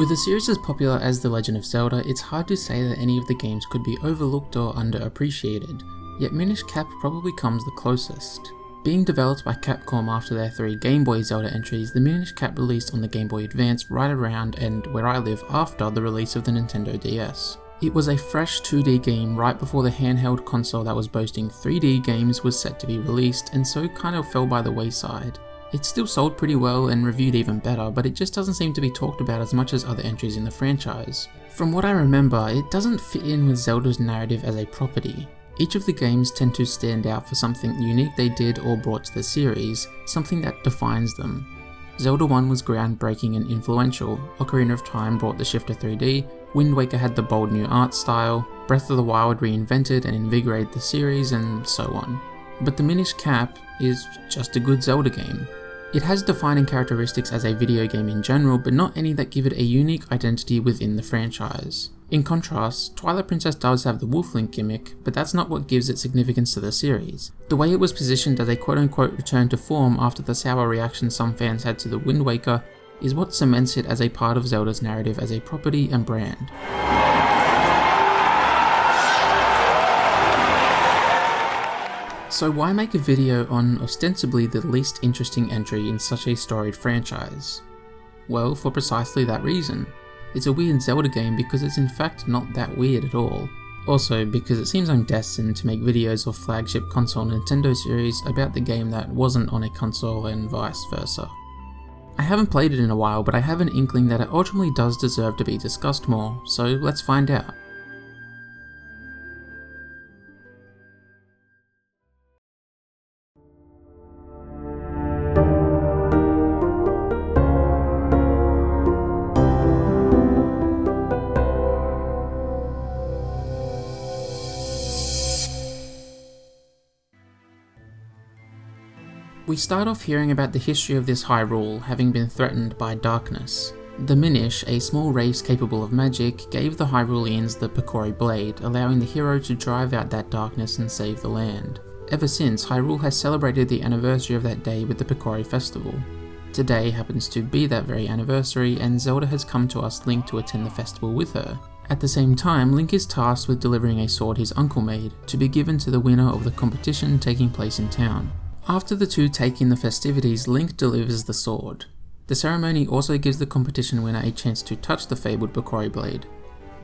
With a series as popular as The Legend of Zelda, it's hard to say that any of the games could be overlooked or underappreciated, yet Minish Cap probably comes the closest. Being developed by Capcom after their 3 Game Boy Zelda entries, the Minish Cap released on the Game Boy Advance right around and where I live after the release of the Nintendo DS. It was a fresh 2D game right before the handheld console that was boasting 3D games was set to be released, and so kind of fell by the wayside. It still sold pretty well and reviewed even better, but it just doesn't seem to be talked about as much as other entries in the franchise. From what I remember, it doesn't fit in with Zelda's narrative as a property. Each of the games tend to stand out for something unique they did or brought to the series, something that defines them. Zelda 1 was groundbreaking and influential, Ocarina of Time brought the shift to 3D, Wind Waker had the bold new art style, Breath of the Wild reinvented and invigorated the series, and so on. But the Minish Cap is just a good Zelda game. It has defining characteristics as a video game in general, but not any that give it a unique identity within the franchise. In contrast, Twilight Princess does have the Wolf Link gimmick, but that's not what gives it significance to the series. The way it was positioned as a quote-unquote return to form after the sour reaction some fans had to the Wind Waker is what cements it as a part of Zelda's narrative as a property and brand. So why make a video on ostensibly the least interesting entry in such a storied franchise? Well, for precisely that reason. It's a weird Zelda game because it's in fact not that weird at all. Also, because it seems I'm destined to make videos of flagship console Nintendo series about the game that wasn't on a console and vice versa. I haven't played it in a while, but I have an inkling that it ultimately does deserve to be discussed more, so let's find out. We start off hearing about the history of this Hyrule having been threatened by darkness. The Minish, a small race capable of magic, gave the Hyruleans the Picori Blade, allowing the hero to drive out that darkness and save the land. Ever since, Hyrule has celebrated the anniversary of that day with the Picori Festival. Today happens to be that very anniversary, and Zelda has come to ask Link to attend the festival with her. At the same time, Link is tasked with delivering a sword his uncle made, to be given to the winner of the competition taking place in town. After the two take in the festivities, Link delivers the sword. The ceremony also gives the competition winner a chance to touch the fabled Picori blade.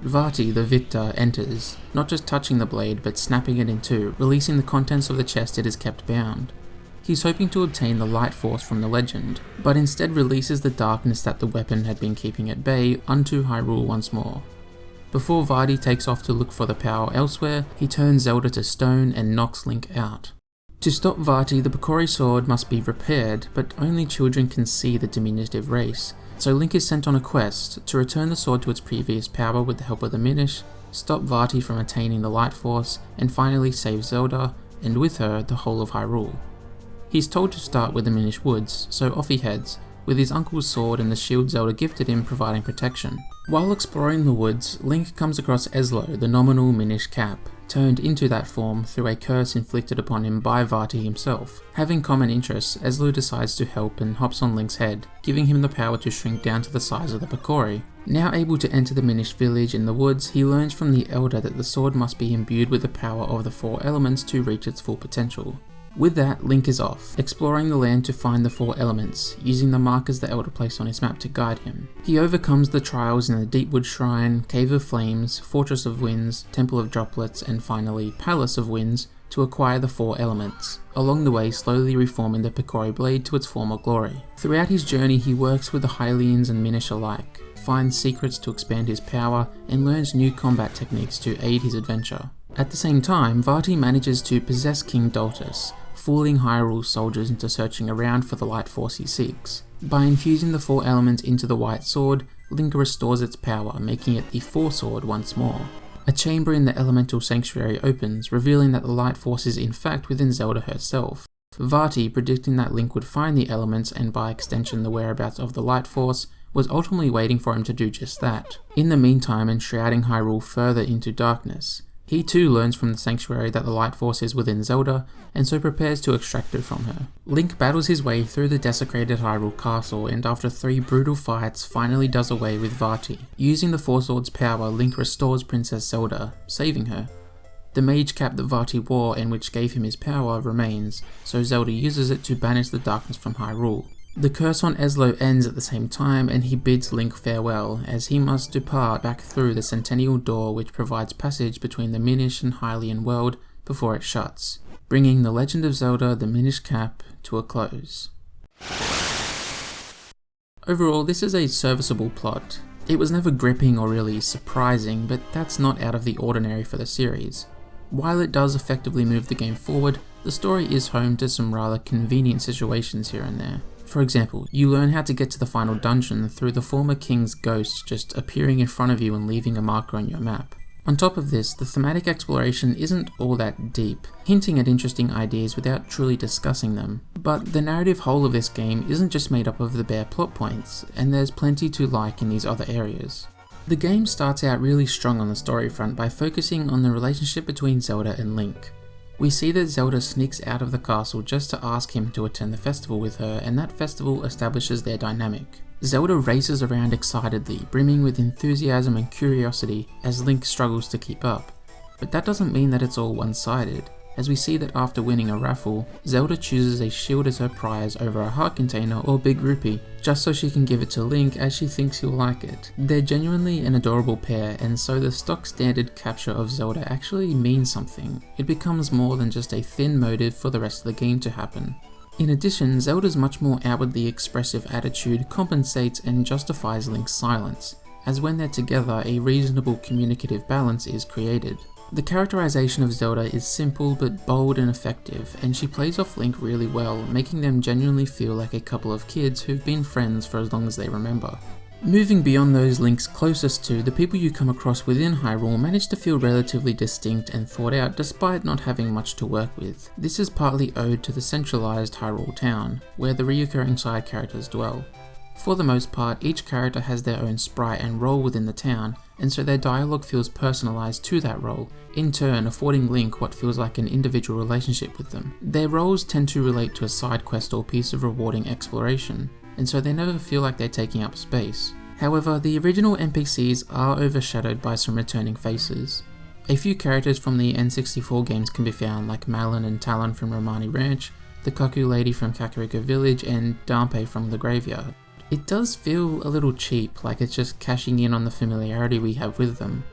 Vati, the victor, enters, not just touching the blade but snapping it in two, releasing the contents of the chest it is kept bound. He's hoping to obtain the light force from the legend, but instead releases the darkness that the weapon had been keeping at bay unto Hyrule once more. Before Vati takes off to look for the power elsewhere, he turns Zelda to stone and knocks Link out. To stop Vati, the Picori sword must be repaired, but only children can see the diminutive race, so Link is sent on a quest to return the sword to its previous power with the help of the Minish, stop Vati from attaining the Light Force, and finally save Zelda, and with her, the whole of Hyrule. He's told to start with the Minish Woods, so off he heads, with his uncle's sword and the shield Zelda gifted him providing protection. While exploring the woods, Link comes across Eslo, the nominal Minish Cap, turned into that form through a curse inflicted upon him by Vati himself. Having common interests, Eslo decides to help and hops on Link's head, giving him the power to shrink down to the size of the Picori. Now able to enter the Minish village in the woods, he learns from the Elder that the sword must be imbued with the power of the 4 elements to reach its full potential. With that, Link is off, exploring the land to find the 4 elements, using the markers the Elder placed on his map to guide him. He overcomes the trials in the Deepwood Shrine, Cave of Flames, Fortress of Winds, Temple of Droplets, and finally Palace of Winds to acquire the 4 elements, along the way slowly reforming the Picori blade to its former glory. Throughout his journey he works with the Hylians and Minish alike, finds secrets to expand his power, and learns new combat techniques to aid his adventure. At the same time, Vati manages to possess King Doltus, fooling Hyrule's soldiers into searching around for the light force he seeks. By infusing the 4 elements into the white sword, Link restores its power, making it the 4 sword once more. A chamber in the elemental sanctuary opens, revealing that the light force is in fact within Zelda herself. Vati, predicting that Link would find the elements and by extension the whereabouts of the light force, was ultimately waiting for him to do just that. In the meantime, enshrouding Hyrule further into darkness, He too learns from the Sanctuary that the Light Force is within Zelda, and so prepares to extract it from her. Link battles his way through the desecrated Hyrule Castle, and after 3 brutal fights finally does away with Vati. Using the Four Swords' power, Link restores Princess Zelda, saving her. The mage cap that Vati wore and which gave him his power remains, so Zelda uses it to banish the darkness from Hyrule. The curse on Ezlo ends at the same time, and he bids Link farewell, as he must depart back through the Centennial Door, which provides passage between the Minish and Hylian world before it shuts, bringing The Legend of Zelda: The Minish Cap to a close. Overall, this is a serviceable plot. It was never gripping or really surprising, but that's not out of the ordinary for the series. While it does effectively move the game forward, the story is home to some rather convenient situations here and there. For example, you learn how to get to the final dungeon through the former king's ghost just appearing in front of you and leaving a marker on your map. On top of this, the thematic exploration isn't all that deep, hinting at interesting ideas without truly discussing them. But the narrative whole of this game isn't just made up of the bare plot points, and there's plenty to like in these other areas. The game starts out really strong on the story front by focusing on the relationship between Zelda and Link. We see that Zelda sneaks out of the castle just to ask him to attend the festival with her, and that festival establishes their dynamic. Zelda races around excitedly, brimming with enthusiasm and curiosity as Link struggles to keep up. But that doesn't mean that it's all one-sided, as we see that after winning a raffle, Zelda chooses a shield as her prize over a heart container or big rupee, just so she can give it to Link as she thinks he'll like it. They're genuinely an adorable pair, and so the stock standard capture of Zelda actually means something. It becomes more than just a thin motive for the rest of the game to happen. In addition, Zelda's much more outwardly expressive attitude compensates and justifies Link's silence, as when they're together a reasonable communicative balance is created. The characterization of Zelda is simple but bold and effective, and she plays off Link really well, making them genuinely feel like a couple of kids who've been friends for as long as they remember. Moving beyond those Link's closest to, the people you come across within Hyrule manage to feel relatively distinct and thought out despite not having much to work with. This is partly owed to the centralized Hyrule town, where the recurring side characters dwell. For the most part, each character has their own sprite and role within the town, and so their dialogue feels personalized to that role, in turn affording Link what feels like an individual relationship with them. Their roles tend to relate to a side quest or piece of rewarding exploration, and so they never feel like they're taking up space. However, the original NPCs are overshadowed by some returning faces. A few characters from the N64 games can be found, like Malon and Talon from Romani Ranch, the Kaku Lady from Kakariko Village, and Dampé from the Graveyard. It does feel a little cheap, like it's just cashing in on the familiarity we have with them.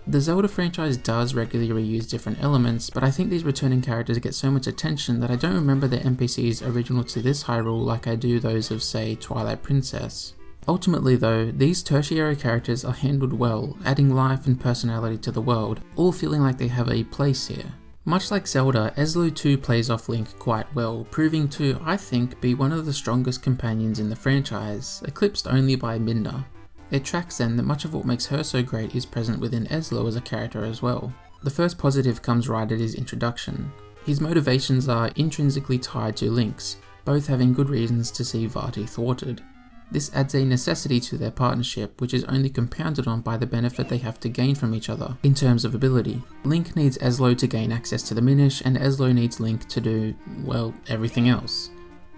The Zelda franchise does regularly reuse different elements, but I think these returning characters get so much attention that I don't remember the NPCs original to this Hyrule like I do those of, say, Twilight Princess. Ultimately though, these tertiary characters are handled well, adding life and personality to the world, all feeling like they have a place here. Much like Zelda, Ezlo too plays off Link quite well, proving to, I think, be one of the strongest companions in the franchise, eclipsed only by Midna. It tracks then that much of what makes her so great is present within Ezlo as a character as well. The first positive comes right at his introduction. His motivations are intrinsically tied to Link's, both having good reasons to see Vati thwarted. This adds a necessity to their partnership, which is only compounded on by the benefit they have to gain from each other, in terms of ability. Link needs Ezlo to gain access to the Minish, and Ezlo needs Link to do, well, everything else.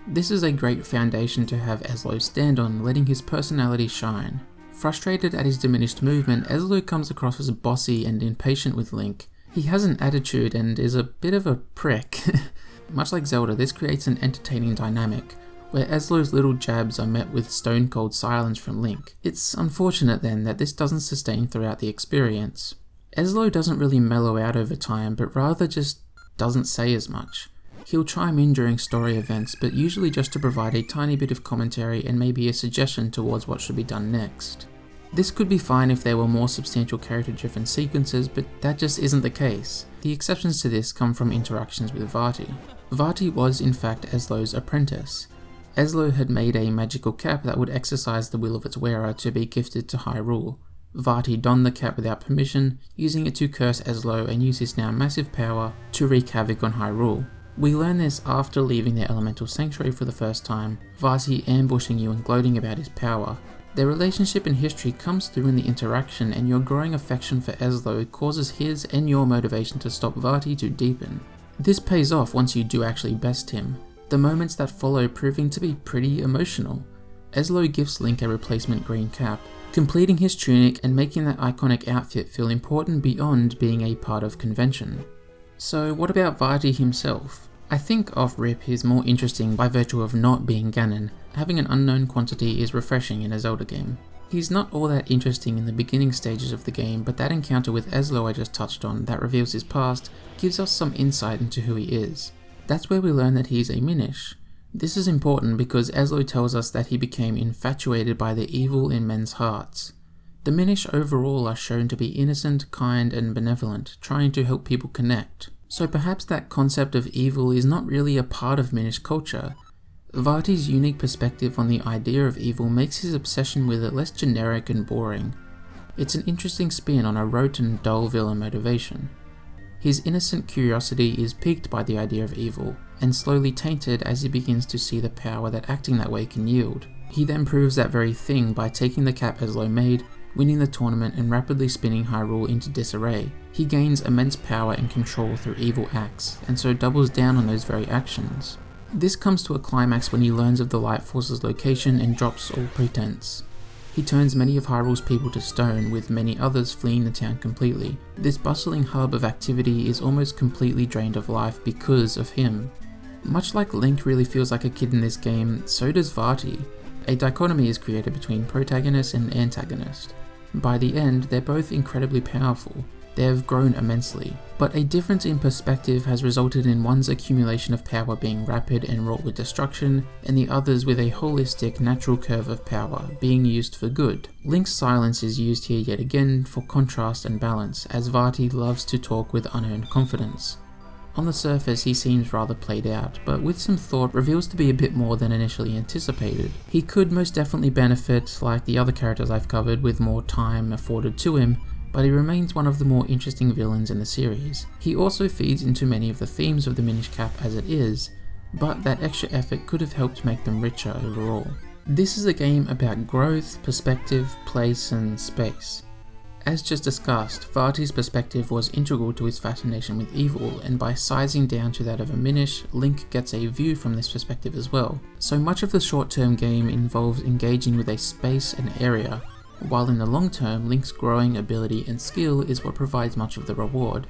This is a great foundation to have Ezlo stand on, letting his personality shine. Frustrated at his diminished movement, Ezlo comes across as bossy and impatient with Link. He has an attitude and is a bit of a prick. Much like Zelda, this creates an entertaining dynamic, where Ezlo's little jabs are met with stone-cold silence from Link. It's unfortunate then that this doesn't sustain throughout the experience. Ezlo doesn't really mellow out over time, but rather just doesn't say as much. He'll chime in during story events, but usually just to provide a tiny bit of commentary and maybe a suggestion towards what should be done next. This could be fine if there were more substantial character-driven sequences, but that just isn't the case. The exceptions to this come from interactions with Vati. Vati was in fact Ezlo's apprentice. Ezlo had made a magical cap that would exercise the will of its wearer to be gifted to Hyrule. Vati donned the cap without permission, using it to curse Ezlo and use his now massive power to wreak havoc on Hyrule. We learn this after leaving the elemental sanctuary for the first time, Vati ambushing you and gloating about his power. Their relationship and history comes through in the interaction, and your growing affection for Ezlo causes his and your motivation to stop Vati to deepen. This pays off once you do actually best him, the moments that follow proving to be pretty emotional. Ezlo gives Link a replacement green cap, completing his tunic and making that iconic outfit feel important beyond being a part of convention. So what about Vati himself? I think off-rip he's more interesting by virtue of not being Ganon. Having an unknown quantity is refreshing in a Zelda game. He's not all that interesting in the beginning stages of the game, but that encounter with Ezlo I just touched on that reveals his past gives us some insight into who he is. That's where we learn that he's a Minish. This is important because Ezlo tells us that he became infatuated by the evil in men's hearts. The Minish overall are shown to be innocent, kind, and benevolent, trying to help people connect. So perhaps that concept of evil is not really a part of Minish culture. Vati's unique perspective on the idea of evil makes his obsession with it less generic and boring. It's an interesting spin on a rote and dull villain motivation. His innocent curiosity is piqued by the idea of evil, and slowly tainted as he begins to see the power that acting that way can yield. He then proves that very thing by taking the cap Ezlo made, winning the tournament and rapidly spinning Hyrule into disarray. He gains immense power and control through evil acts, and so doubles down on those very actions. This comes to a climax when he learns of the Light Force's location and drops all pretense. He turns many of Hyrule's people to stone, with many others fleeing the town completely. This bustling hub of activity is almost completely drained of life because of him. Much like Link really feels like a kid in this game, so does Vati. A dichotomy is created between protagonist and antagonist. By the end, they're both incredibly powerful. They have grown immensely, but a difference in perspective has resulted in one's accumulation of power being rapid and wrought with destruction, and the other's with a holistic, natural curve of power, being used for good. Link's silence is used here yet again for contrast and balance, as Vati loves to talk with unearned confidence. On the surface he seems rather played out, but with some thought reveals to be a bit more than initially anticipated. He could most definitely benefit, like the other characters I've covered, with more time afforded to him, but he remains one of the more interesting villains in the series. He also feeds into many of the themes of the Minish Cap as it is, but that extra effort could have helped make them richer overall. This is a game about growth, perspective, place, and space. As just discussed, Vati's perspective was integral to his fascination with evil, and by sizing down to that of a Minish, Link gets a view from this perspective as well. So much of the short-term game involves engaging with a space and area, while in the long term, Link's growing ability and skill is what provides much of the reward.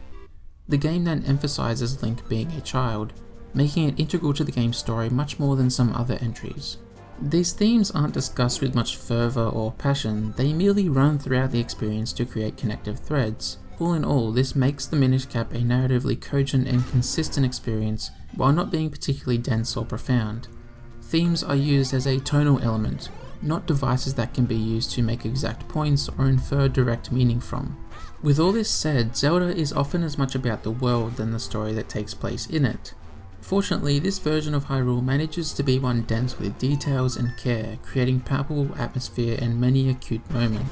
The game then emphasizes Link being a child, making it integral to the game's story much more than some other entries. These themes aren't discussed with much fervour or passion, they merely run throughout the experience to create connective threads. All in all, this makes the Minish Cap a narratively cogent and consistent experience, while not being particularly dense or profound. Themes are used as a tonal element, not devices that can be used to make exact points or infer direct meaning from. With all this said, Zelda is often as much about the world than the story that takes place in it. Fortunately, this version of Hyrule manages to be one dense with details and care, creating palpable atmosphere and many a cute moment.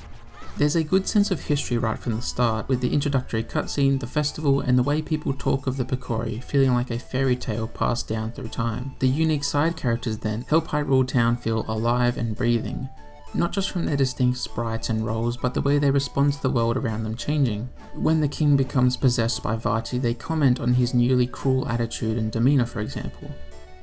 There's a good sense of history right from the start, with the introductory cutscene, the festival, and the way people talk of the Picori feeling like a fairy tale passed down through time. The unique side characters then help Hyrule Town feel alive and breathing, not just from their distinct sprites and roles, but the way they respond to the world around them changing. When the king becomes possessed by Vati, they comment on his newly cruel attitude and demeanour, for example.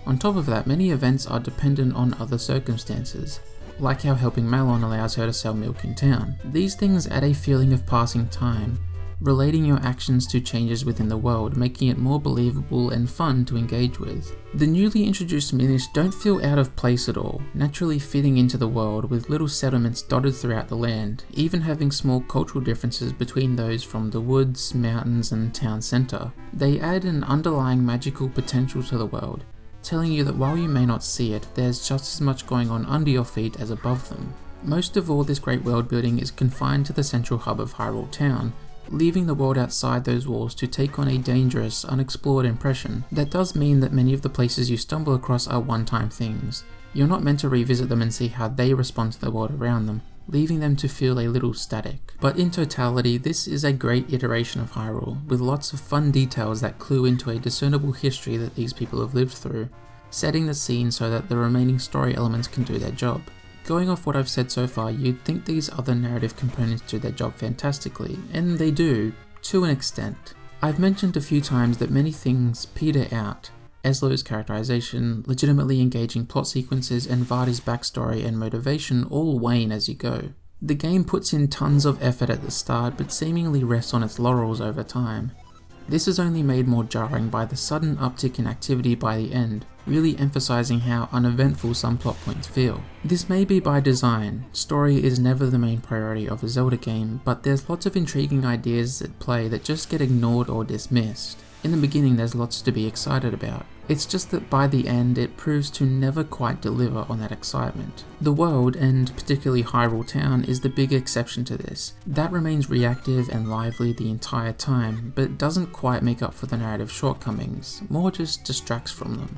On top of that, many events are dependent on other circumstances, like how helping Malon allows her to sell milk in town. These things add a feeling of passing time, relating your actions to changes within the world, making it more believable and fun to engage with. The newly introduced Minish don't feel out of place at all, naturally fitting into the world with little settlements dotted throughout the land, even having small cultural differences between those from the woods, mountains, and town centre. They add an underlying magical potential to the world, telling you that while you may not see it, there's just as much going on under your feet as above them. Most of all, this great world building is confined to the central hub of Hyrule Town, leaving the world outside those walls to take on a dangerous, unexplored impression. That does mean that many of the places you stumble across are one-time things. You're not meant to revisit them and see how they respond to the world around them, leaving them to feel a little static. But in totality, this is a great iteration of Hyrule, with lots of fun details that clue into a discernible history that these people have lived through, setting the scene so that the remaining story elements can do their job. Going off what I've said so far, you'd think these other narrative components do their job fantastically, and they do, to an extent. I've mentioned a few times that many things peter out. Eslow's characterization, legitimately engaging plot sequences, and Varda's backstory and motivation all wane as you go. The game puts in tons of effort at the start, but seemingly rests on its laurels over time. This is only made more jarring by the sudden uptick in activity by the end, really emphasizing how uneventful some plot points feel. This may be by design. Story is never the main priority of a Zelda game, but there's lots of intriguing ideas at play that just get ignored or dismissed. In the beginning, there's lots to be excited about. It's just that by the end, it proves to never quite deliver on that excitement. The world, and particularly Hyrule Town, is the big exception to this. That remains reactive and lively the entire time, but doesn't quite make up for the narrative shortcomings, more just distracts from them.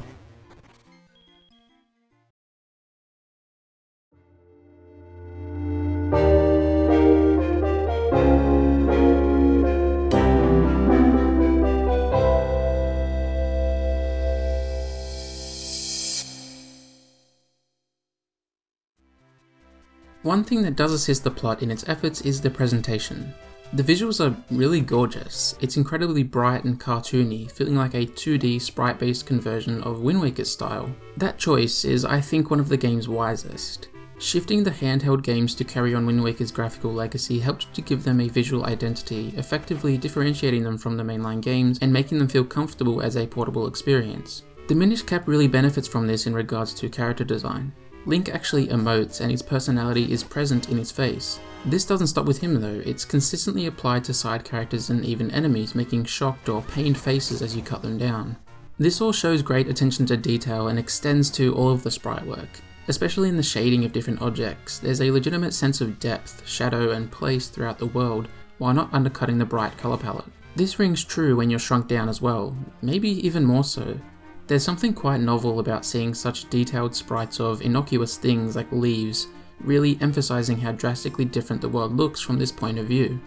One thing that does assist the plot in its efforts is the presentation. The visuals are really gorgeous. It's incredibly bright and cartoony, feeling like a 2D sprite-based conversion of Wind Waker's style. That choice is, I think, one of the game's wisest. Shifting the handheld games to carry on Wind Waker's graphical legacy helped to give them a visual identity, effectively differentiating them from the mainline games and making them feel comfortable as a portable experience. The Minish Cap really benefits from this in regards to character design. Link actually emotes and his personality is present in his face. This doesn't stop with him though, it's consistently applied to side characters and even enemies, making shocked or pained faces as you cut them down. This all shows great attention to detail and extends to all of the sprite work. Especially in the shading of different objects, there's a legitimate sense of depth, shadow and place throughout the world, while not undercutting the bright colour palette. This rings true when you're shrunk down as well, maybe even more so. There's something quite novel about seeing such detailed sprites of innocuous things like leaves, really emphasizing how drastically different the world looks from this point of view.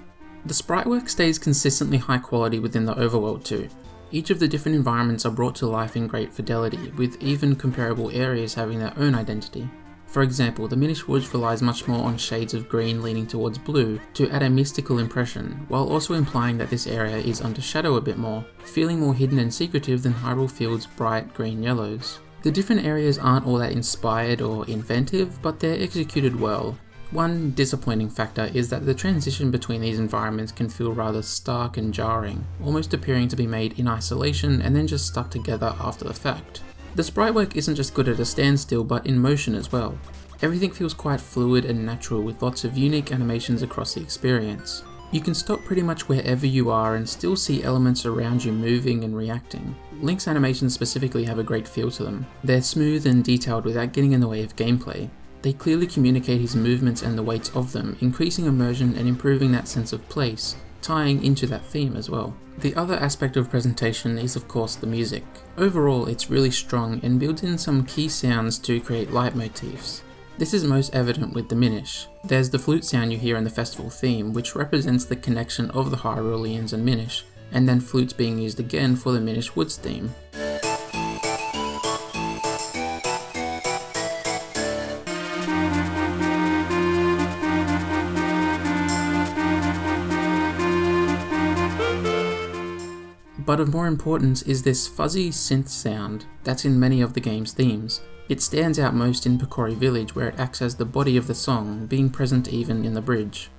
The sprite work stays consistently high quality within the overworld too. Each of the different environments are brought to life in great fidelity, with even comparable areas having their own identity. For example, the Minish Woods relies much more on shades of green leaning towards blue to add a mystical impression, while also implying that this area is under shadow a bit more, feeling more hidden and secretive than Hyrule Field's bright green yellows. The different areas aren't all that inspired or inventive, but they're executed well. One disappointing factor is that the transition between these environments can feel rather stark and jarring, almost appearing to be made in isolation and then just stuck together after the fact. The sprite work isn't just good at a standstill, but in motion as well. Everything feels quite fluid and natural with lots of unique animations across the experience. You can stop pretty much wherever you are and still see elements around you moving and reacting. Link's animations specifically have a great feel to them. They're smooth and detailed without getting in the way of gameplay. They clearly communicate his movements and the weight of them, increasing immersion and improving that sense of place, tying into that theme as well. The other aspect of presentation is of course the music. Overall, it's really strong and builds in some key sounds to create leitmotifs. This is most evident with the Minish. There's the flute sound you hear in the festival theme, which represents the connection of the Hyruleans and Minish, and then flutes being used again for the Minish Woods theme. But of more importance is this fuzzy synth sound that's in many of the game's themes. It stands out most in Picori Village, where it acts as the body of the song, being present even in the bridge.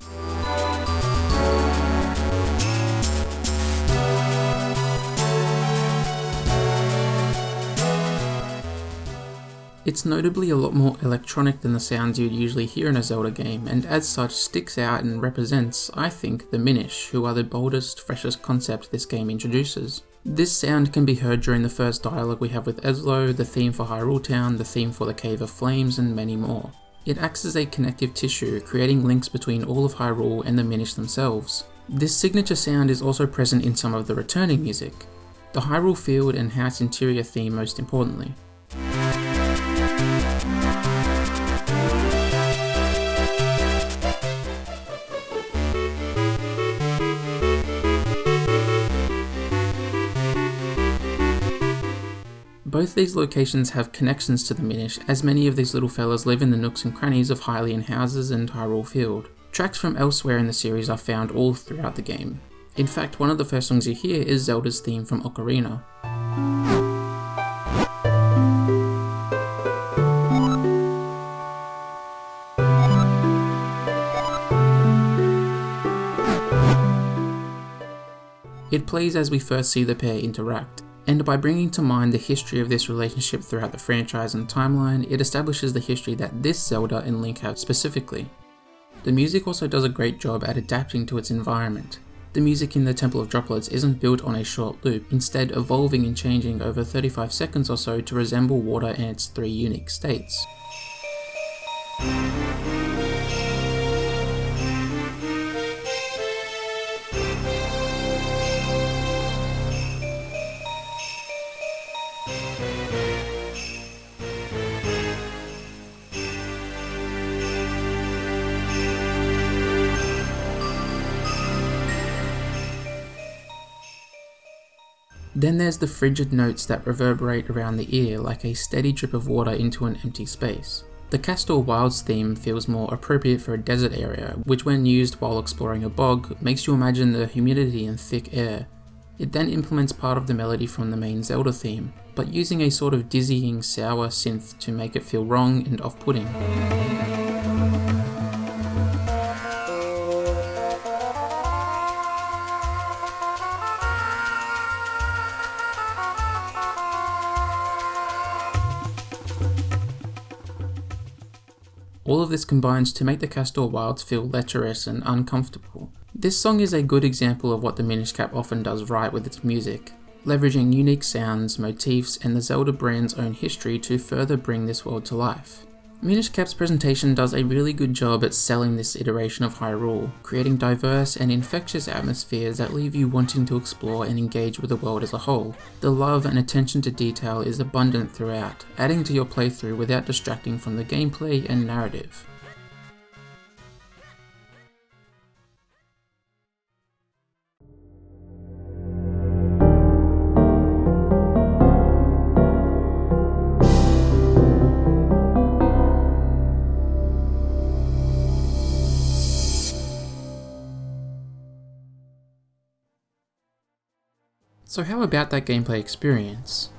It's notably a lot more electronic than the sounds you'd usually hear in a Zelda game, and as such sticks out and represents, I think, the Minish, who are the boldest, freshest concept this game introduces. This sound can be heard during the first dialogue we have with Eslo, the theme for Hyrule Town, the theme for the Cave of Flames, and many more. It acts as a connective tissue, creating links between all of Hyrule and the Minish themselves. This signature sound is also present in some of the returning music, the Hyrule Field and House Interior theme most importantly. Both these locations have connections to the Minish, as many of these little fellas live in the nooks and crannies of Hylian houses and Hyrule Field. Tracks from elsewhere in the series are found all throughout the game. In fact, one of the first songs you hear is Zelda's theme from Ocarina. It plays as we first see the pair interact, and by bringing to mind the history of this relationship throughout the franchise and timeline, it establishes the history that this Zelda and Link have specifically. The music also does a great job at adapting to its environment. The music in the Temple of Droplets isn't built on a short loop, instead evolving and changing over 35 seconds or so to resemble water in its 3 unique states. Then there's the frigid notes that reverberate around the ear like a steady drip of water into an empty space. The Castor Wilds theme feels more appropriate for a desert area, which when used while exploring a bog, makes you imagine the humidity and thick air. It then implements part of the melody from the main Zelda theme, but using a sort of dizzying, sour synth to make it feel wrong and off-putting. All of this combines to make the Castor Wilds feel lecherous and uncomfortable. This song is a good example of what the Minish Cap often does right with its music, leveraging unique sounds, motifs, and the Zelda brand's own history to further bring this world to life. Minish Cap's presentation does a really good job at selling this iteration of Hyrule, creating diverse and infectious atmospheres that leave you wanting to explore and engage with the world as a whole. The love and attention to detail is abundant throughout, adding to your playthrough without distracting from the gameplay and narrative. So how about that gameplay experience?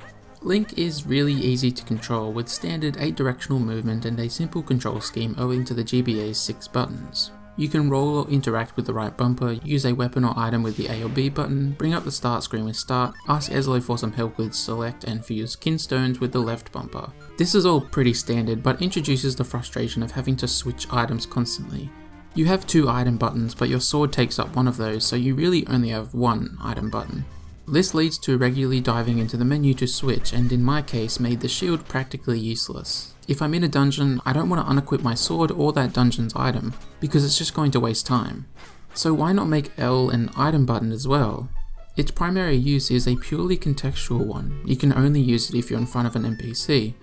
Link is really easy to control with standard 8-directional movement and a simple control scheme owing to the GBA's 6 buttons. You can roll or interact with the right bumper, use a weapon or item with the A or B button, bring up the start screen with start, ask Ezlo for some help with select, and fuse kinstones with the left bumper. This is all pretty standard, but introduces the frustration of having to switch items constantly. You have 2 item buttons, but your sword takes up one of those, so you really only have 1 item button. This leads to regularly diving into the menu to switch, and in my case made the shield practically useless. If I'm in a dungeon, I don't want to unequip my sword or that dungeon's item, because it's just going to waste time. So why not make L an item button as well? Its primary use is a purely contextual one. You can only use it if you're in front of an NPC.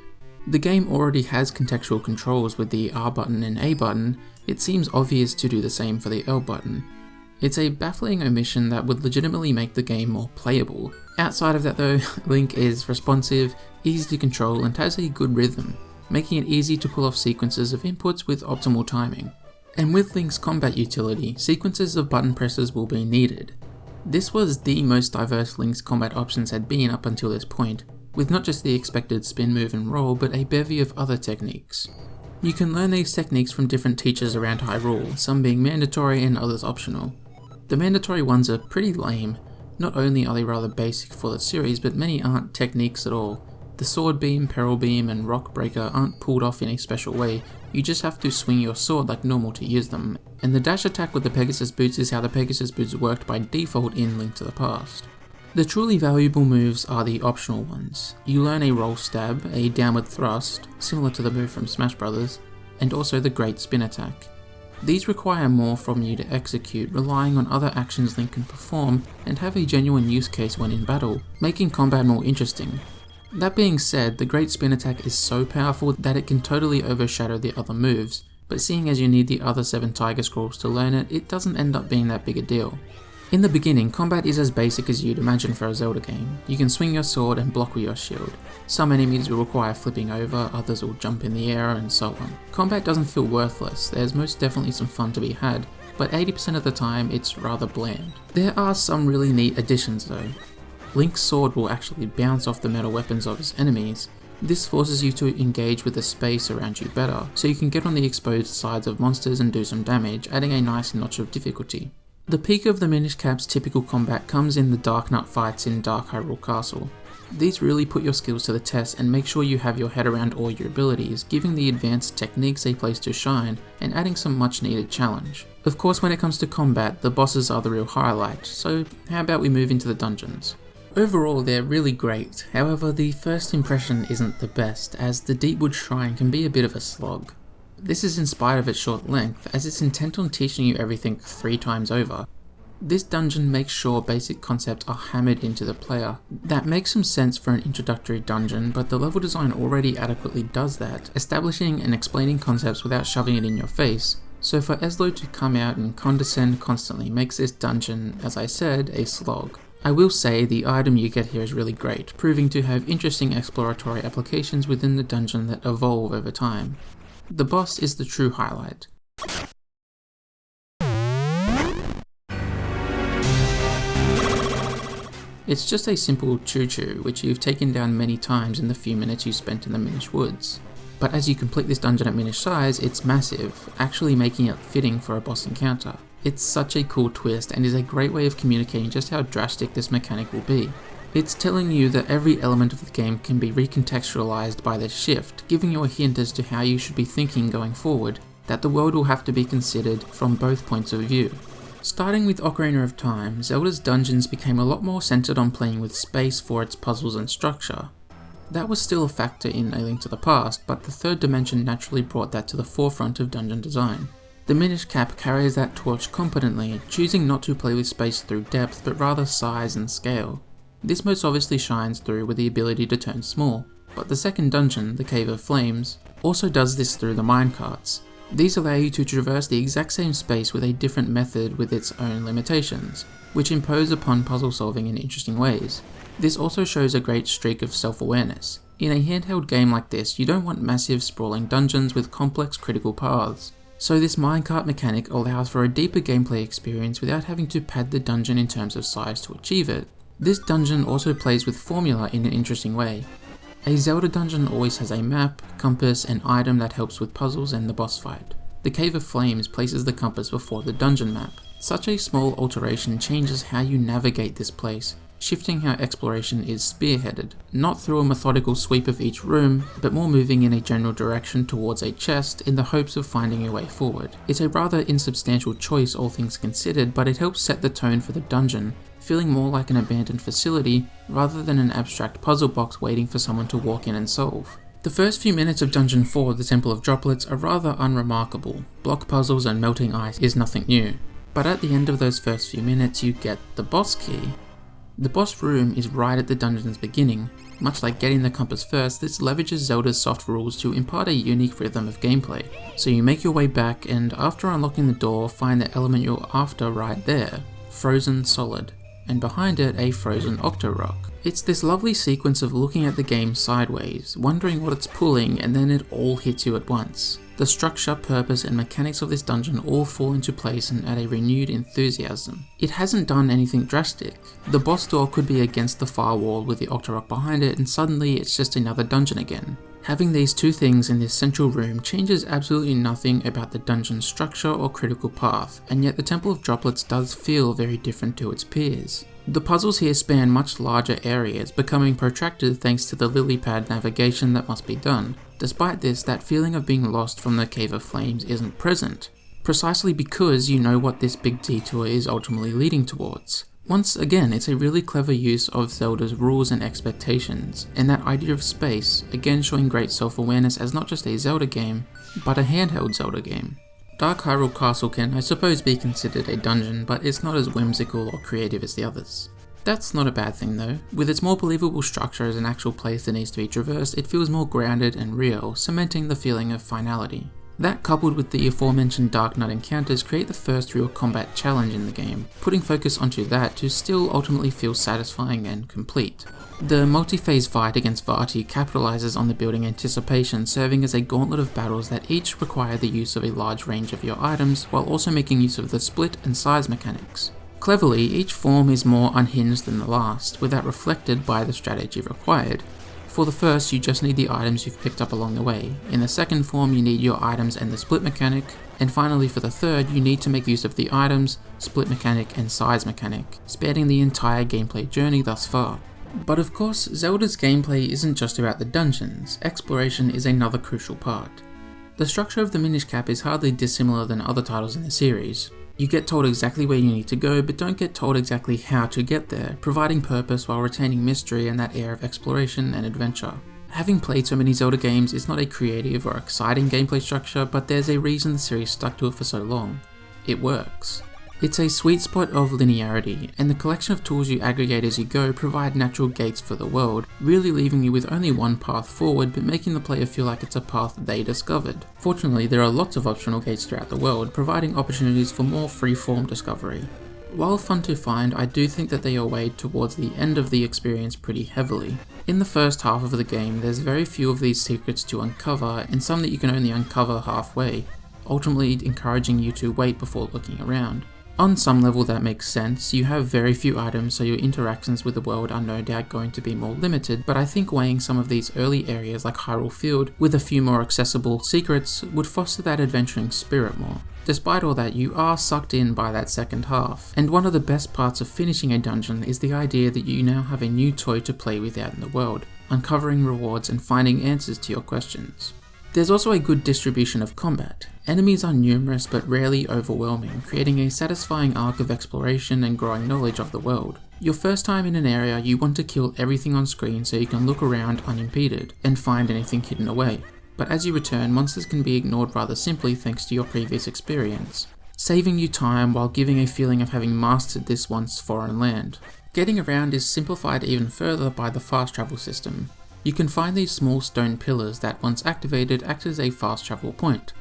The game already has contextual controls with the R button and A button, it seems obvious to do the same for the L button. It's a baffling omission that would legitimately make the game more playable. Outside of that though, Link is responsive, easy to control, and has a good rhythm, making it easy to pull off sequences of inputs with optimal timing. And with Link's combat utility, sequences of button presses will be needed. This was the most diverse Link's combat options had been up until this point, with not just the expected spin, move and roll, but a bevy of other techniques. You can learn these techniques from different teachers around Hyrule, some being mandatory and others optional. The mandatory ones are pretty lame. Not only are they rather basic for the series, but many aren't techniques at all. The sword beam, peril beam, and rock breaker aren't pulled off in a special way, you just have to swing your sword like normal to use them. And the dash attack with the Pegasus boots is how the Pegasus boots worked by default in Link to the Past. The truly valuable moves are the optional ones. You learn a roll stab, a downward thrust, similar to the move from Smash Bros, and also the great spin attack. These require more from you to execute, relying on other actions Link can perform and have a genuine use case when in battle, making combat more interesting. That being said, the great spin attack is so powerful that it can totally overshadow the other moves, but seeing as you need the other 7 Tiger Scrolls to learn it, it doesn't end up being that big a deal. In the beginning, combat is as basic as you'd imagine for a Zelda game. You can swing your sword and block with your shield. Some enemies will require flipping over, others will jump in the air, and so on. Combat doesn't feel worthless, there's most definitely some fun to be had, but 80% of the time it's rather bland. There are some really neat additions though. Link's sword will actually bounce off the metal weapons of his enemies. This forces you to engage with the space around you better, so you can get on the exposed sides of monsters and do some damage, adding a nice notch of difficulty. The peak of the Minish Cap's typical combat comes in the Dark Nut fights in Dark Hyrule Castle. These really put your skills to the test and make sure you have your head around all your abilities, giving the advanced techniques a place to shine and adding some much needed challenge. Of course, when it comes to combat, the bosses are the real highlight, so how about we move into the dungeons? Overall, they're really great, however the first impression isn't the best, as the Deepwood Shrine can be a bit of a slog. This is in spite of its short length, as it's intent on teaching you everything 3 times over. This dungeon makes sure basic concepts are hammered into the player. That makes some sense for an introductory dungeon, but the level design already adequately does that, establishing and explaining concepts without shoving it in your face. So for Eslo to come out and condescend constantly makes this dungeon, as I said, a slog. I will say the item you get here is really great, proving to have interesting exploratory applications within the dungeon that evolve over time. The boss is the true highlight. It's just a simple choo-choo, which you've taken down many times in the few minutes you spent in the Minish Woods. But as you complete this dungeon at Minish size, it's massive, actually making it fitting for a boss encounter. It's such a cool twist and is a great way of communicating just how drastic this mechanic will be. It's telling you that every element of the game can be recontextualized by this shift, giving you a hint as to how you should be thinking going forward, that the world will have to be considered from both points of view. Starting with Ocarina of Time, Zelda's dungeons became a lot more centered on playing with space for its puzzles and structure. That was still a factor in A Link to the Past, but the third dimension naturally brought that to the forefront of dungeon design. The Minish Cap carries that torch competently, choosing not to play with space through depth but rather size and scale. This most obviously shines through with the ability to turn small, but the second dungeon, the Cave of Flames, also does this through the minecarts. These allow you to traverse the exact same space with a different method with its own limitations, which impose upon puzzle solving in interesting ways. This also shows a great streak of self-awareness. In a handheld game like this, you don't want massive sprawling dungeons with complex critical paths, so this minecart mechanic allows for a deeper gameplay experience without having to pad the dungeon in terms of size to achieve it. This dungeon also plays with formula in an interesting way. A Zelda dungeon always has a map, compass, and item that helps with puzzles and the boss fight. The Cave of Flames places the compass before the dungeon map. Such a small alteration changes how you navigate this place, shifting how exploration is spearheaded, not through a methodical sweep of each room, but more moving in a general direction towards a chest in the hopes of finding your way forward. It's a rather insubstantial choice all things considered, but it helps set the tone for the dungeon, feeling more like an abandoned facility rather than an abstract puzzle box waiting for someone to walk in and solve. The first few minutes of Dungeon 4, the Temple of Droplets, are rather unremarkable. Block puzzles and melting ice is nothing new. But at the end of those first few minutes you get the boss key. The boss room is right at the dungeon's beginning. Much like getting the compass first, this leverages Zelda's soft rules to impart a unique rhythm of gameplay. So you make your way back and after unlocking the door, find the element you're after right there, frozen solid, and behind it a frozen Octorock. It's this lovely sequence of looking at the game sideways, wondering what it's pulling, and then it all hits you at once. The structure, purpose, and mechanics of this dungeon all fall into place and add a renewed enthusiasm. It hasn't done anything drastic. The boss door could be against the far wall with the Octorock behind it, and suddenly it's just another dungeon again. Having these two things in this central room changes absolutely nothing about the dungeon's structure or critical path, and yet the Temple of Droplets does feel very different to its peers. The puzzles here span much larger areas, becoming protracted thanks to the lily pad navigation that must be done. Despite this, that feeling of being lost from the Cave of Flames isn't present, precisely because you know what this big detour is ultimately leading towards. Once again, it's a really clever use of Zelda's rules and expectations, and that idea of space, again showing great self-awareness as not just a Zelda game, but a handheld Zelda game. Dark Hyrule Castle can, I suppose, be considered a dungeon, but it's not as whimsical or creative as the others. That's not a bad thing though. With its more believable structure as an actual place that needs to be traversed, it feels more grounded and real, cementing the feeling of finality. That, coupled with the aforementioned Dark Knight encounters, create the first real combat challenge in the game, putting focus onto that to still ultimately feel satisfying and complete. The multi-phase fight against Vati capitalizes on the building anticipation, serving as a gauntlet of battles that each require the use of a large range of your items, while also making use of the split and size mechanics. Cleverly, each form is more unhinged than the last, with that reflected by the strategy required. For the first, you just need the items you've picked up along the way. In the second form, you need your items and the split mechanic. And finally, for the third, you need to make use of the items, split mechanic, and size mechanic, spanning the entire gameplay journey thus far. But of course, Zelda's gameplay isn't just about the dungeons. Exploration is another crucial part. The structure of the Minish cap is hardly dissimilar than other titles in the series. You get told exactly where you need to go, but don't get told exactly how to get there, providing purpose while retaining mystery and that air of exploration and adventure. Having played so many Zelda games, it's not a creative or exciting gameplay structure, but there's a reason the series stuck to it for so long. It works. It's a sweet spot of linearity, and the collection of tools you aggregate as you go provide natural gates for the world, really leaving you with only one path forward but making the player feel like it's a path they discovered. Fortunately, there are lots of optional gates throughout the world, providing opportunities for more free-form discovery. While fun to find, I do think that they are weighed towards the end of the experience pretty heavily. In the first half of the game, there's very few of these secrets to uncover, and some that you can only uncover halfway, ultimately encouraging you to wait before looking around. On some level that makes sense, you have very few items, so your interactions with the world are no doubt going to be more limited, but I think weighing some of these early areas like Hyrule Field with a few more accessible secrets would foster that adventuring spirit more. Despite all that, you are sucked in by that second half, and one of the best parts of finishing a dungeon is the idea that you now have a new toy to play with out in the world, uncovering rewards and finding answers to your questions. There's also a good distribution of combat. Enemies are numerous but rarely overwhelming, creating a satisfying arc of exploration and growing knowledge of the world. Your first time in an area, you want to kill everything on screen so you can look around unimpeded and find anything hidden away. But as you return, monsters can be ignored rather simply thanks to your previous experience, saving you time while giving a feeling of having mastered this once foreign land. Getting around is simplified even further by the fast travel system. You can find these small stone pillars that, once activated, act as a fast travel point.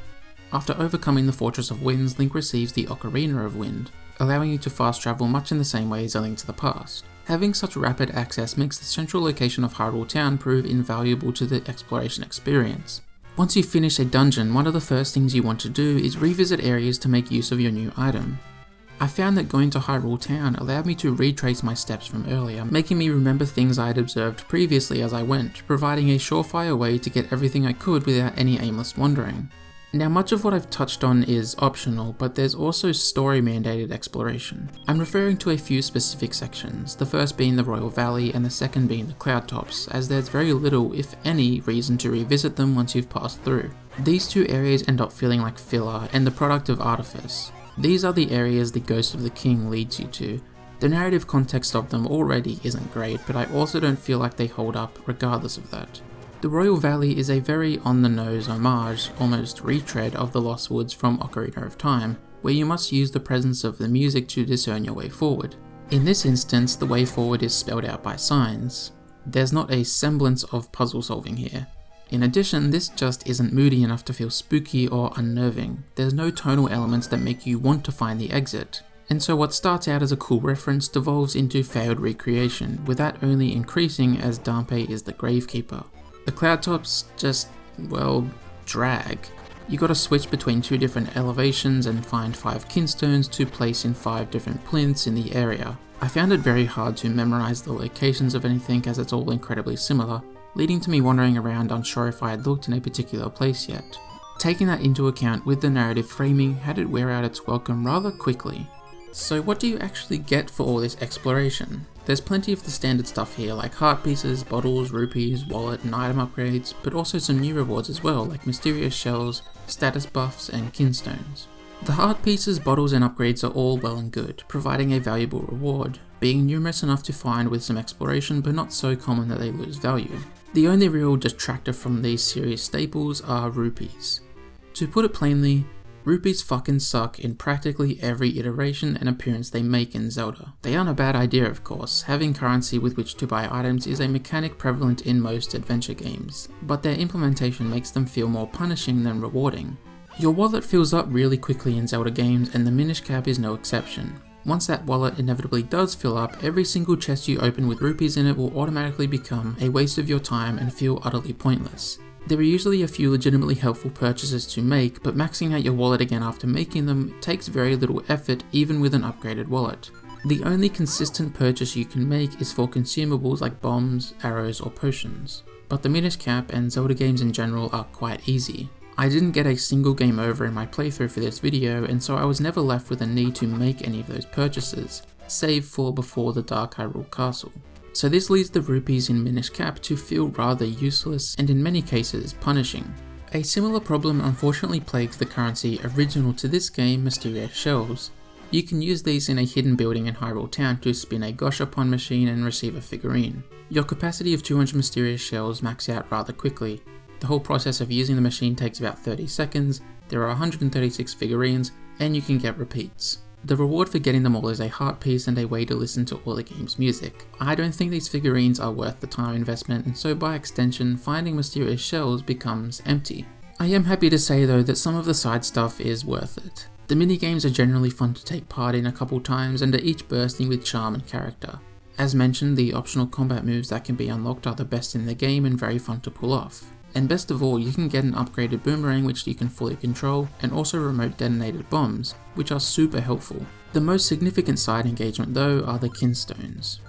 After overcoming the Fortress of Winds, Link receives the Ocarina of Wind, allowing you to fast travel much in the same way as A Link to the Past. Having such rapid access makes the central location of Hyrule Town prove invaluable to the exploration experience. Once you finish a dungeon, one of the first things you want to do is revisit areas to make use of your new item. I found that going to Hyrule Town allowed me to retrace my steps from earlier, making me remember things I had observed previously as I went, providing a surefire way to get everything I could without any aimless wandering. Now, much of what I've touched on is optional, but there's also story-mandated exploration. I'm referring to a few specific sections, the first being the Royal Valley and the second being the Cloud Tops, as there's very little, if any, reason to revisit them once you've passed through. These two areas end up feeling like filler and the product of artifice. These are the areas the Ghost of the King leads you to. The narrative context of them already isn't great, but I also don't feel like they hold up regardless of that. The Royal Valley is a very on-the-nose homage, almost retread of the Lost Woods from Ocarina of Time, where you must use the presence of the music to discern your way forward. In this instance, the way forward is spelled out by signs. There's not a semblance of puzzle solving here. In addition, this just isn't moody enough to feel spooky or unnerving. There's no tonal elements that make you want to find the exit. And so what starts out as a cool reference devolves into failed recreation, with that only increasing as Dampé is the Gravekeeper. The Cloud Tops just, well, drag. You gotta switch between two different elevations and find 5 kinstones to place in 5 different plinths in the area. I found it very hard to memorize the locations of anything as it's all incredibly similar, leading to me wandering around unsure if I had looked in a particular place yet. Taking that into account with the narrative framing had it wear out its welcome rather quickly. So what do you actually get for all this exploration? There's plenty of the standard stuff here like heart pieces, bottles, rupees, wallet and item upgrades, but also some new rewards as well like mysterious shells, status buffs and kinstones. The heart pieces, bottles and upgrades are all well and good, providing a valuable reward, being numerous enough to find with some exploration but not so common that they lose value. The only real detractor from these series staples are rupees. To put it plainly, rupees fucking suck in practically every iteration and appearance they make in Zelda. They aren't a bad idea of course, having currency with which to buy items is a mechanic prevalent in most adventure games, but their implementation makes them feel more punishing than rewarding. Your wallet fills up really quickly in Zelda games, and the Minish cap is no exception. Once that wallet inevitably does fill up, every single chest you open with rupees in it will automatically become a waste of your time and feel utterly pointless. There are usually a few legitimately helpful purchases to make, but maxing out your wallet again after making them takes very little effort even with an upgraded wallet. The only consistent purchase you can make is for consumables like bombs, arrows, or potions. But the Minish cap and Zelda games in general are quite easy. I didn't get a single game over in my playthrough for this video, and so I was never left with a need to make any of those purchases, save for before the Dark Hyrule Castle. So this leads the rupees in Minish cap to feel rather useless and in many cases punishing. A similar problem unfortunately plagues the currency original to this game, Mysterious Shells. You can use these in a hidden building in Hyrule Town to spin a Gashapon machine and receive a figurine. Your capacity of 200 Mysterious Shells max out rather quickly. The whole process of using the machine takes about 30 seconds, there are 136 figurines, and you can get repeats. The reward for getting them all is a heart piece and a way to listen to all the game's music. I don't think these figurines are worth the time investment, and so by extension, finding Mysterious Shells becomes empty. I am happy to say though that some of the side stuff is worth it. The minigames are generally fun to take part in a couple times and are each bursting with charm and character. As mentioned, the optional combat moves that can be unlocked are the best in the game and very fun to pull off. And best of all, you can get an upgraded boomerang which you can fully control, and also remote detonated bombs, which are super helpful. The most significant side engagement though are the kinstones.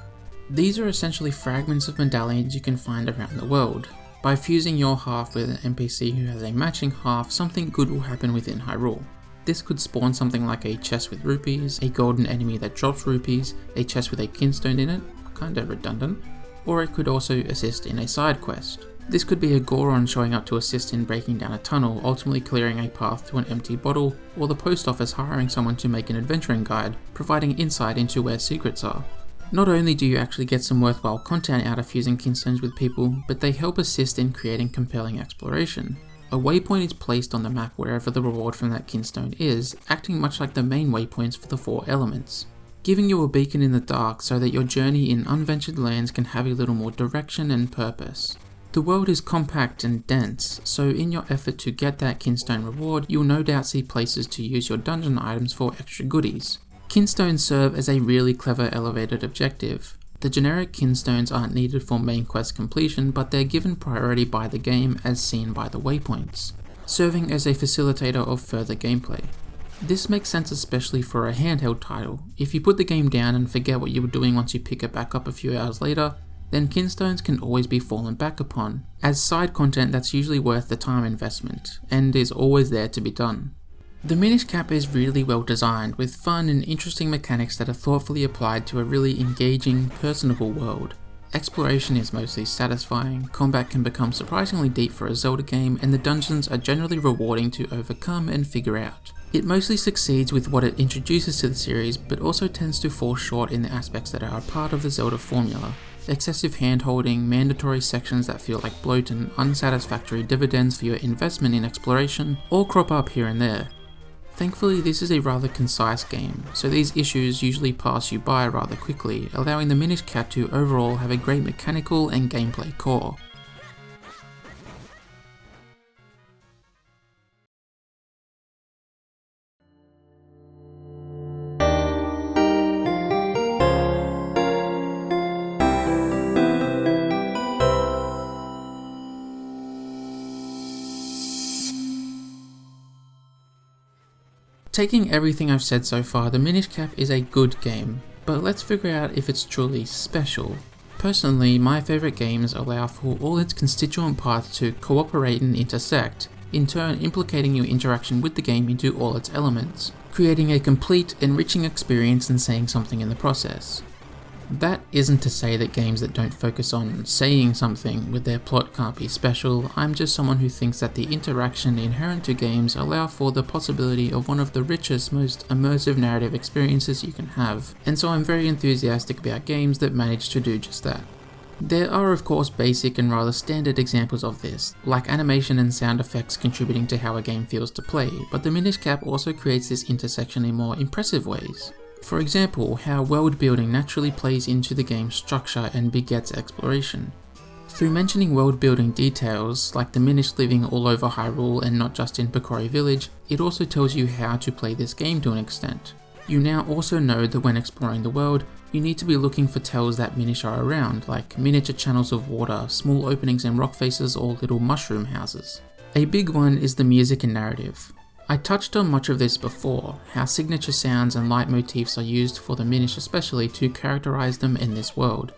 These are essentially fragments of medallions you can find around the world. By fusing your half with an NPC who has a matching half, something good will happen within Hyrule. This could spawn something like a chest with rupees, a golden enemy that drops rupees, a chest with a kinstone in it, kinda redundant, or it could also assist in a side quest. This could be a Goron showing up to assist in breaking down a tunnel, ultimately clearing a path to an empty bottle, or the post office hiring someone to make an adventuring guide, providing insight into where secrets are. Not only do you actually get some worthwhile content out of fusing kinstones with people, but they help assist in creating compelling exploration. A waypoint is placed on the map wherever the reward from that kinstone is, acting much like the main waypoints for the 4 elements, giving you a beacon in the dark so that your journey in unventured lands can have a little more direction and purpose. The world is compact and dense, so in your effort to get that kinstone reward, you'll no doubt see places to use your dungeon items for extra goodies. Kinstones serve as a really clever elevated objective. The generic kinstones aren't needed for main quest completion, but they're given priority by the game as seen by the waypoints, serving as a facilitator of further gameplay. This makes sense especially for a handheld title. If you put the game down and forget what you were doing once you pick it back up a few hours later, then kinstones can always be fallen back upon, as side content that's usually worth the time investment, and is always there to be done. The Minish cap is really well designed, with fun and interesting mechanics that are thoughtfully applied to a really engaging, personable world. Exploration is mostly satisfying, combat can become surprisingly deep for a Zelda game, and the dungeons are generally rewarding to overcome and figure out. It mostly succeeds with what it introduces to the series, but also tends to fall short in the aspects that are a part of the Zelda formula. Excessive hand-holding, mandatory sections that feel like bloat, and unsatisfactory dividends for your investment in exploration all crop up here and there. Thankfully, this is a rather concise game, so these issues usually pass you by rather quickly, allowing the Minish cap to overall have a great mechanical and gameplay core. Taking everything I've said so far, the Minish cap is a good game, but let's figure out if it's truly special. Personally, my favourite games allow for all its constituent parts to cooperate and intersect, in turn implicating your interaction with the game into all its elements, creating a complete, enriching experience and saying something in the process. That isn't to say that games that don't focus on saying something with their plot can't be special. I'm just someone who thinks that the interaction inherent to games allow for the possibility of one of the richest, most immersive narrative experiences you can have, and so I'm very enthusiastic about games that manage to do just that. There are of course basic and rather standard examples of this, like animation and sound effects contributing to how a game feels to play, but the Minish cap also creates this intersection in more impressive ways. For example, how world building naturally plays into the game's structure and begets exploration. Through mentioning world-building details, like the Minish living all over Hyrule and not just in Picori Village, it also tells you how to play this game to an extent. You now also know that when exploring the world, you need to be looking for tells that Minish are around, like miniature channels of water, small openings in rock faces, or little mushroom houses. A big one is the music and narrative. I touched on much of this before, how signature sounds and leitmotifs are used for the Minish especially to characterize them in this world.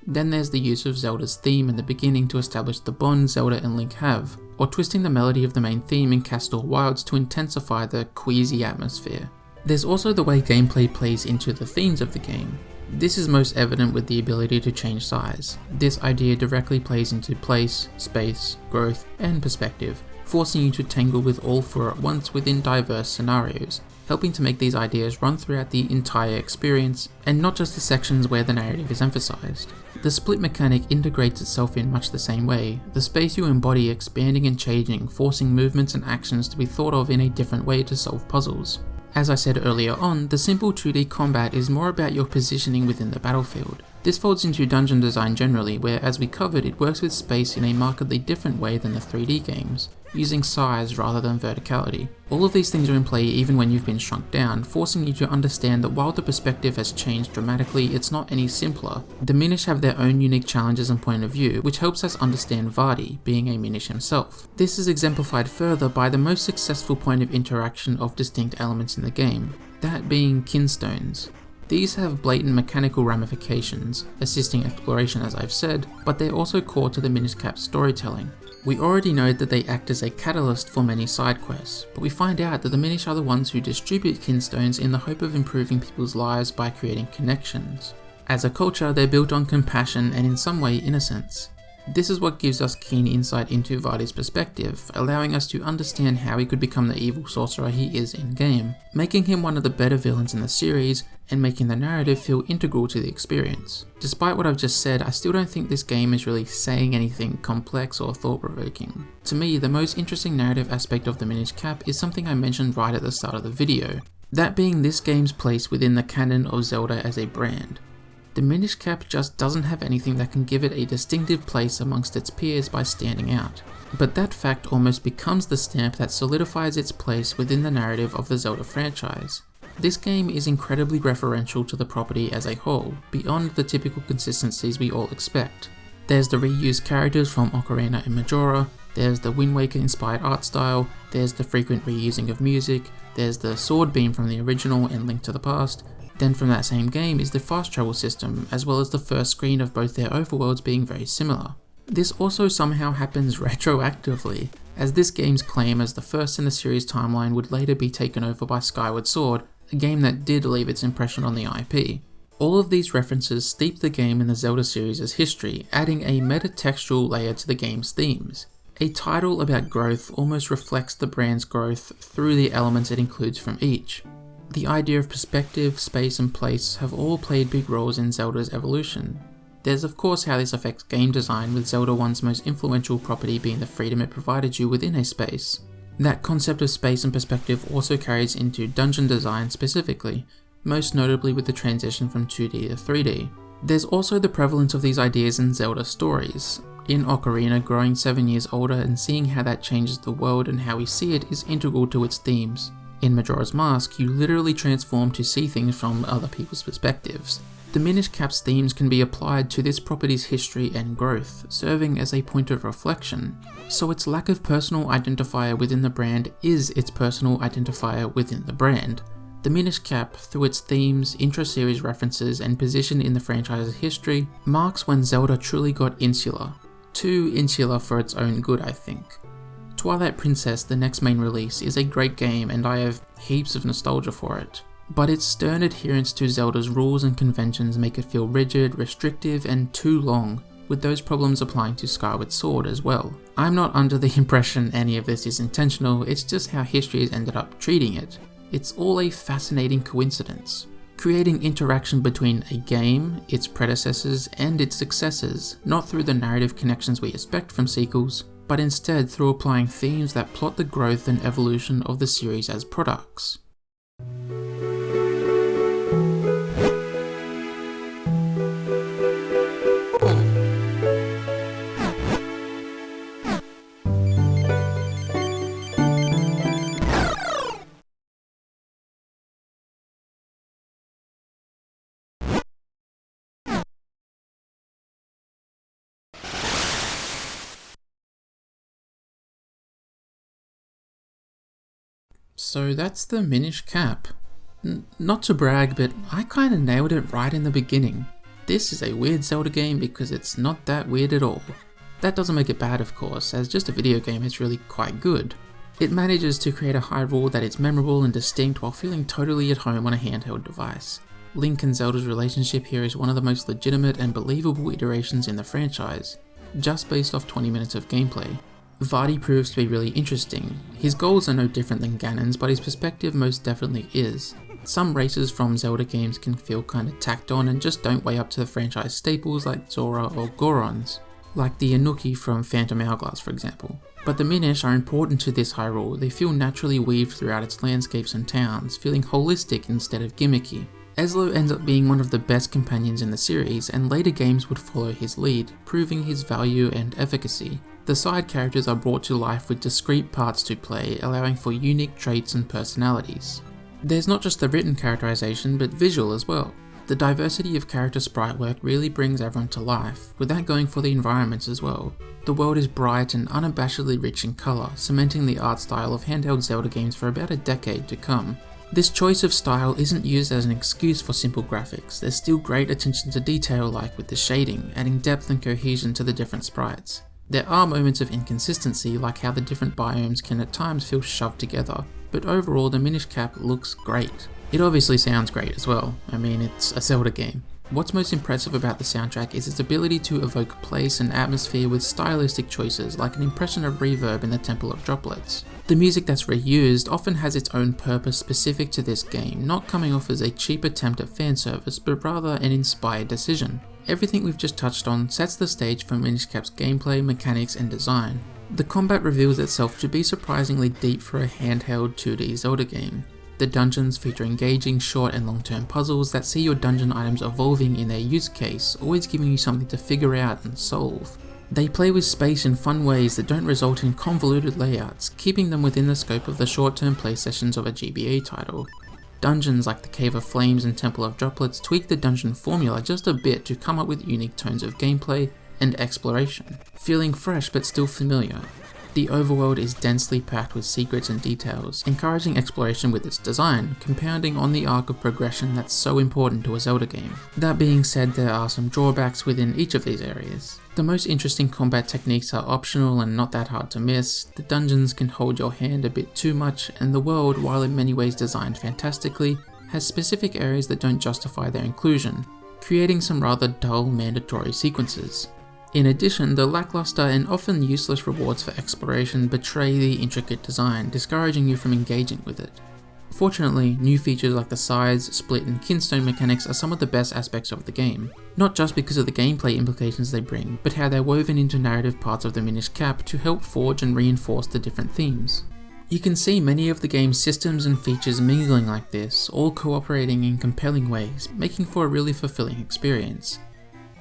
Then there's the use of Zelda's theme in the beginning to establish the bond Zelda and Link have, or twisting the melody of the main theme in Castor Wilds to intensify the queasy atmosphere. There's also the way gameplay plays into the themes of the game. This is most evident with the ability to change size. This idea directly plays into place, space, growth, and perspective, forcing you to tangle with all four at once within diverse scenarios, helping to make these ideas run throughout the entire experience, and not just the sections where the narrative is emphasized. The split mechanic integrates itself in much the same way, the space you embody expanding and changing, forcing movements and actions to be thought of in a different way to solve puzzles. As I said earlier on, the simple 2D combat is more about your positioning within the battlefield. This folds into dungeon design generally, where as we covered, it works with space in a markedly different way than the 3D games, using size rather than verticality. All of these things are in play even when you've been shrunk down, forcing you to understand that while the perspective has changed dramatically, it's not any simpler. The Minish have their own unique challenges and point of view, which helps us understand Vardy, being a Minish himself. This is exemplified further by the most successful point of interaction of distinct elements in the game, that being kinstones. These have blatant mechanical ramifications, assisting exploration as I've said, but they're also core to the Minish Cap's storytelling. We already know that they act as a catalyst for many side quests, but we find out that the Minish are the ones who distribute kinstones in the hope of improving people's lives by creating connections. As a culture, they're built on compassion and in some way innocence. This is what gives us keen insight into Vardy's perspective, allowing us to understand how he could become the evil sorcerer he is in-game, making him one of the better villains in the series, and making the narrative feel integral to the experience. Despite what I've just said, I still don't think this game is really saying anything complex or thought-provoking. To me, the most interesting narrative aspect of the Minish Cap is something I mentioned right at the start of the video, that being this game's place within the canon of Zelda as a brand. The Minish Cap just doesn't have anything that can give it a distinctive place amongst its peers by standing out. But that fact almost becomes the stamp that solidifies its place within the narrative of the Zelda franchise. This game is incredibly referential to the property as a whole, beyond the typical consistencies we all expect. There's the reused characters from Ocarina and Majora, there's the Wind Waker inspired art style, there's the frequent reusing of music, there's the sword beam from the original and Link to the Past. Then from that same game is the fast travel system, as well as the first screen of both their overworlds being very similar. This also somehow happens retroactively, as this game's claim as the first in the series timeline would later be taken over by Skyward Sword, a game that did leave its impression on the IP. All of these references steep the game in the Zelda series' history, adding a metatextual layer to the game's themes. A title about growth almost reflects the brand's growth through the elements it includes from each. The idea of perspective, space and place have all played big roles in Zelda's evolution. There's of course how this affects game design, with Zelda 1's most influential property being the freedom it provided you within a space. That concept of space and perspective also carries into dungeon design specifically, most notably with the transition from 2D to 3D. There's also the prevalence of these ideas in Zelda stories. In Ocarina, growing 7 years older and seeing how that changes the world and how we see it is integral to its themes. In Majora's Mask, you literally transform to see things from other people's perspectives. The Minish Cap's themes can be applied to this property's history and growth, serving as a point of reflection, so its lack of personal identifier within the brand is its personal identifier within the brand. The Minish Cap, through its themes, intra-series references, and position in the franchise's history, marks when Zelda truly got insular. Too insular for its own good, I think. Twilight Princess, the next main release, is a great game and I have heaps of nostalgia for it. But its stern adherence to Zelda's rules and conventions make it feel rigid, restrictive, and too long, with those problems applying to Skyward Sword as well. I'm not under the impression any of this is intentional, it's just how history has ended up treating it. It's all a fascinating coincidence, creating interaction between a game, its predecessors, and its successors, not through the narrative connections we expect from sequels, but instead through applying themes that plot the growth and evolution of the series as products. So that's the Minish cap. Not to brag, but I kinda nailed it right in the beginning. This is a weird Zelda game because it's not that weird at all. That doesn't make it bad, of course, as just a video game it's really quite good. It manages to create a Hyrule that is memorable and distinct while feeling totally at home on a handheld device. Link and Zelda's relationship here is one of the most legitimate and believable iterations in the franchise, just based off 20 minutes of gameplay. Vardy proves to be really interesting. His goals are no different than Ganon's, but his perspective most definitely is. Some races from Zelda games can feel kinda tacked on and just don't weigh up to the franchise staples like Zora or Gorons, like the Anuki from Phantom Hourglass for example. But the Minish are important to this Hyrule. They feel naturally weaved throughout its landscapes and towns, feeling holistic instead of gimmicky. Ezlo ends up being one of the best companions in the series, and later games would follow his lead, proving his value and efficacy. The side characters are brought to life with discrete parts to play, allowing for unique traits and personalities. There's not just the written characterization, but visual as well. The diversity of character sprite work really brings everyone to life, with that going for the environments as well. The world is bright and unabashedly rich in colour, cementing the art style of handheld Zelda games for about a decade to come. This choice of style isn't used as an excuse for simple graphics. There's still great attention to detail, like with the shading, adding depth and cohesion to the different sprites. There are moments of inconsistency, like how the different biomes can at times feel shoved together, but overall the Minish cap looks great. It obviously sounds great as well. I mean, it's a Zelda game. What's most impressive about the soundtrack is its ability to evoke place and atmosphere with stylistic choices, like an impression of reverb in the Temple of Droplets. The music that's reused often has its own purpose specific to this game, not coming off as a cheap attempt at fan service, but rather an inspired decision. Everything we've just touched on sets the stage for Minish Cap's gameplay, mechanics, and design. The combat reveals itself to be surprisingly deep for a handheld 2D Zelda game. The dungeons feature engaging short and long-term puzzles that see your dungeon items evolving in their use case, always giving you something to figure out and solve. They play with space in fun ways that don't result in convoluted layouts, keeping them within the scope of the short-term play sessions of a GBA title. Dungeons like the Cave of Flames and Temple of Droplets tweak the dungeon formula just a bit to come up with unique tones of gameplay and exploration, feeling fresh but still familiar. The overworld is densely packed with secrets and details, encouraging exploration with its design, compounding on the arc of progression that's so important to a Zelda game. That being said, there are some drawbacks within each of these areas. The most interesting combat techniques are optional and not that hard to miss. The dungeons can hold your hand a bit too much, and the world, while in many ways designed fantastically, has specific areas that don't justify their inclusion, creating some rather dull mandatory sequences. In addition, the lackluster and often useless rewards for exploration betray the intricate design, discouraging you from engaging with it. Fortunately, new features like the size, split, and kinstone mechanics are some of the best aspects of the game, not just because of the gameplay implications they bring, but how they're woven into narrative parts of the Minish cap to help forge and reinforce the different themes. You can see many of the game's systems and features mingling like this, all cooperating in compelling ways, making for a really fulfilling experience.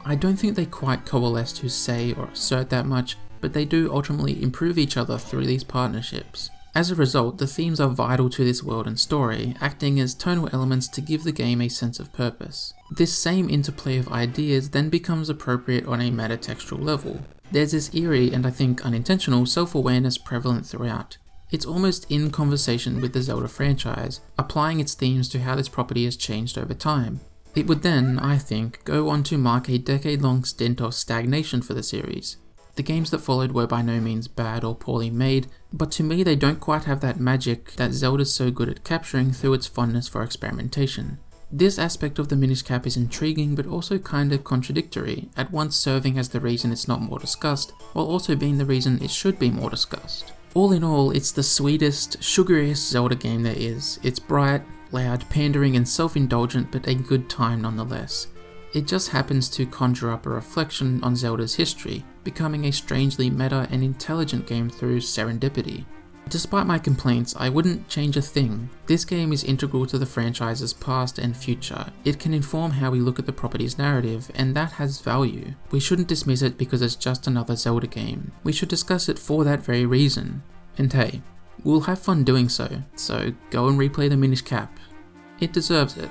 I don't think they quite coalesce to say or assert that much, but they do ultimately improve each other through these partnerships. As a result, the themes are vital to this world and story, acting as tonal elements to give the game a sense of purpose. This same interplay of ideas then becomes appropriate on a metatextual level. There's this eerie and I think unintentional self-awareness prevalent throughout. It's almost in conversation with the Zelda franchise, applying its themes to how this property has changed over time. It would then, I think, go on to mark a decade-long stint of stagnation for the series. The games that followed were by no means bad or poorly made, but to me they don't quite have that magic that Zelda's so good at capturing through its fondness for experimentation. This aspect of the Minish cap is intriguing but also kinda contradictory, at once serving as the reason it's not more discussed, while also being the reason it should be more discussed. All in all, it's the sweetest, sugariest Zelda game there is. It's bright, loud, pandering and self-indulgent, but a good time nonetheless. It just happens to conjure up a reflection on Zelda's history, becoming a strangely meta and intelligent game through serendipity. Despite my complaints, I wouldn't change a thing. This game is integral to the franchise's past and future. It can inform how we look at the property's narrative, and that has value. We shouldn't dismiss it because it's just another Zelda game. We should discuss it for that very reason. And hey, we'll have fun doing so go and replay the Minish cap. It deserves it.